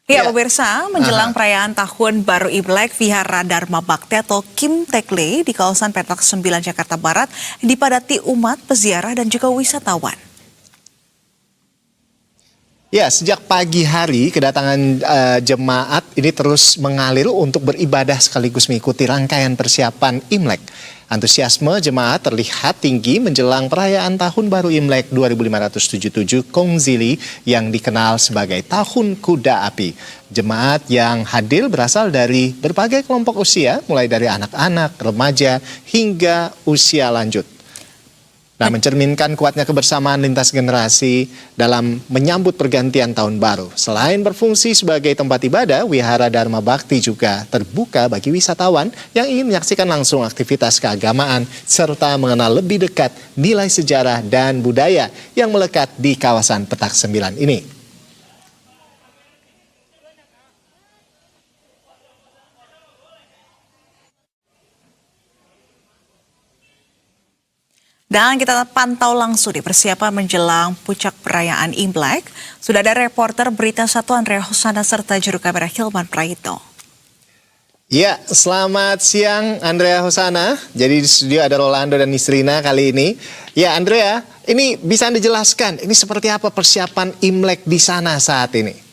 Ya, Ya, pemirsa, menjelang perayaan Tahun Baru Imlek, Vihara Dharma Bakti atau Kim Tekle di kawasan Petak 9 Jakarta Barat dipadati umat, peziarah, dan juga wisatawan. ya, sejak pagi hari kedatangan jemaat ini terus mengalir untuk beribadah sekaligus mengikuti rangkaian persiapan Imlek. Antusiasme jemaat terlihat tinggi menjelang perayaan Tahun Baru Imlek 2577 Kongzili yang dikenal sebagai Tahun Kuda Api. Jemaat yang hadir berasal dari berbagai kelompok usia, mulai dari anak-anak, remaja, hingga usia lanjut. Nah, mencerminkan kuatnya kebersamaan lintas generasi dalam menyambut pergantian tahun baru. Selain berfungsi sebagai tempat ibadah, Wihara Dharma Bakti juga terbuka bagi wisatawan yang ingin menyaksikan langsung aktivitas keagamaan serta mengenal lebih dekat nilai sejarah dan budaya yang melekat di kawasan Petak 9 ini. Dan kita pantau langsung di persiapan menjelang puncak perayaan Imlek. Sudah ada reporter Berita 1 Andrea Hosana serta juru kamera Hilman Praitno. Ya, selamat siang Andrea Hosana. Jadi di studio ada Rolando dan Nisrina kali ini. Ya, Andrea, ini bisa Anda jelaskan ini seperti apa persiapan Imlek di sana saat ini?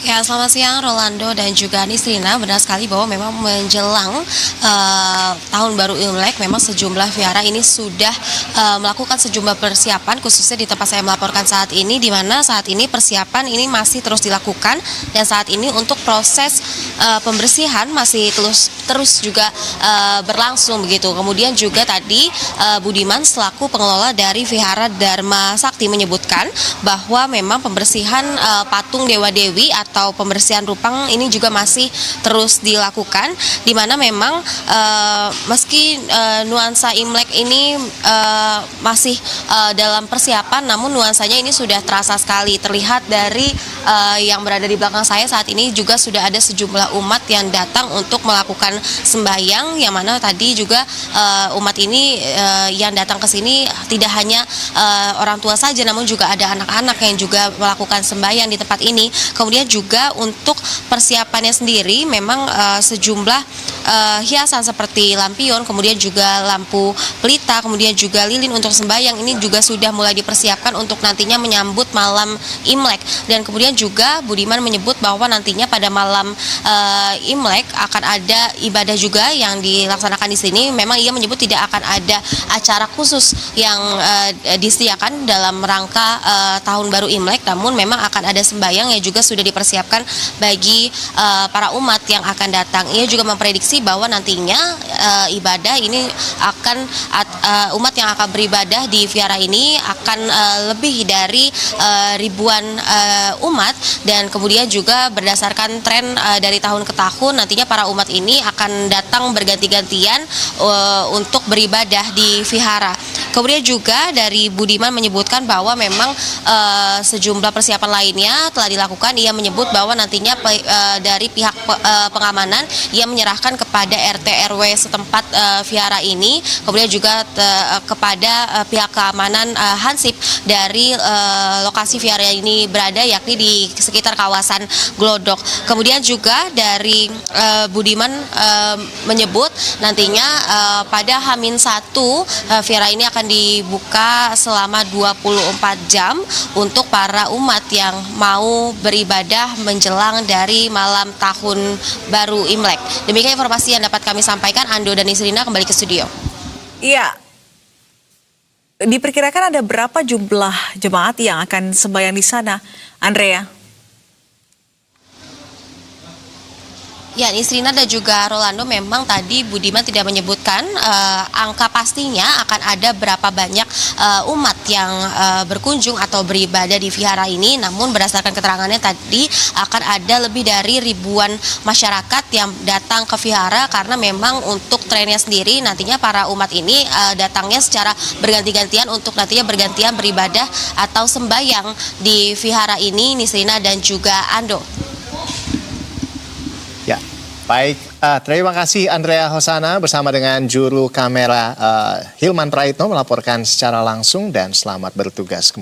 Ya, selamat siang Rolando dan juga Nisrina. Benar sekali bahwa memang menjelang Tahun Baru Imlek, memang sejumlah vihara ini sudah melakukan sejumlah persiapan, khususnya di tempat saya melaporkan saat ini, di mana saat ini persiapan ini masih terus dilakukan, dan saat ini untuk proses pembersihan masih terus juga berlangsung begitu. Kemudian juga tadi Budiman selaku pengelola dari Vihara Dharma Sakti menyebutkan bahwa memang pembersihan patung Dewa Dewi atau pembersihan rupang ini juga masih terus dilakukan, di mana memang meski nuansa Imlek ini masih dalam persiapan, namun nuansanya ini sudah terasa sekali. Terlihat dari yang berada di belakang saya saat ini juga sudah ada sejumlah umat yang datang untuk melakukan sembahyang, yang mana tadi juga umat ini yang datang ke sini tidak hanya orang tua saja, namun juga ada anak-anak yang juga melakukan sembahyang di tempat ini. Kemudian juga untuk persiapannya sendiri memang sejumlah hiasan seperti lampion, kemudian juga lampu pelita, kemudian juga lilin untuk sembahyang ini juga sudah mulai dipersiapkan untuk nantinya menyambut malam Imlek. Dan kemudian juga Budiman menyebut bahwa nantinya pada malam Imlek akan ada ibadah juga yang dilaksanakan di sini. Memang ia menyebut tidak akan ada acara khusus yang disediakan dalam rangka Tahun Baru Imlek, namun memang akan ada sembahyang yang juga sudah dipersiapkan bagi para umat yang akan datang. Ia juga memprediksi bahwa nantinya ibadah ini akan umat yang akan beribadah di vihara ini akan lebih dari ribuan umat, dan kemudian juga berdasarkan tren dari tahun ke tahun nantinya para umat ini akan datang berganti-gantian untuk beribadah di vihara. Kemudian juga dari Budiman menyebutkan bahwa memang sejumlah persiapan lainnya telah dilakukan. Ia menyebut bahwa nantinya dari pihak pengamanan ia menyerahkan kepada RT RW setempat vihara ini, kemudian juga kepada pihak keamanan Hansip dari lokasi vihara ini berada, yakni di sekitar kawasan Glodok. Kemudian juga dari Budiman menyebut nantinya pada H-1 vihara ini akan dibuka selama 24 jam untuk para umat yang mau beribadah menjelang dari malam Tahun Baru Imlek. Demikian informasi yang dapat kami sampaikan. Ando dan Nisrina kembali ke studio. Iya, diperkirakan ada berapa jumlah jemaat yang akan sembahyang di sana, Andrea? Ya, Nisrina dan juga Rolando, memang tadi Budiman tidak menyebutkan angka pastinya akan ada berapa banyak umat yang berkunjung atau beribadah di vihara ini, namun berdasarkan keterangannya tadi akan ada lebih dari ribuan masyarakat yang datang ke vihara, karena memang untuk trennya sendiri nantinya para umat ini datangnya secara berganti-gantian untuk nantinya bergantian beribadah atau sembahyang di vihara ini, Nisrina dan juga Ando. Ya, baik. Terima kasih Andrea Hosana bersama dengan juru kamera Hilman Praitno melaporkan secara langsung, dan selamat bertugas kembali.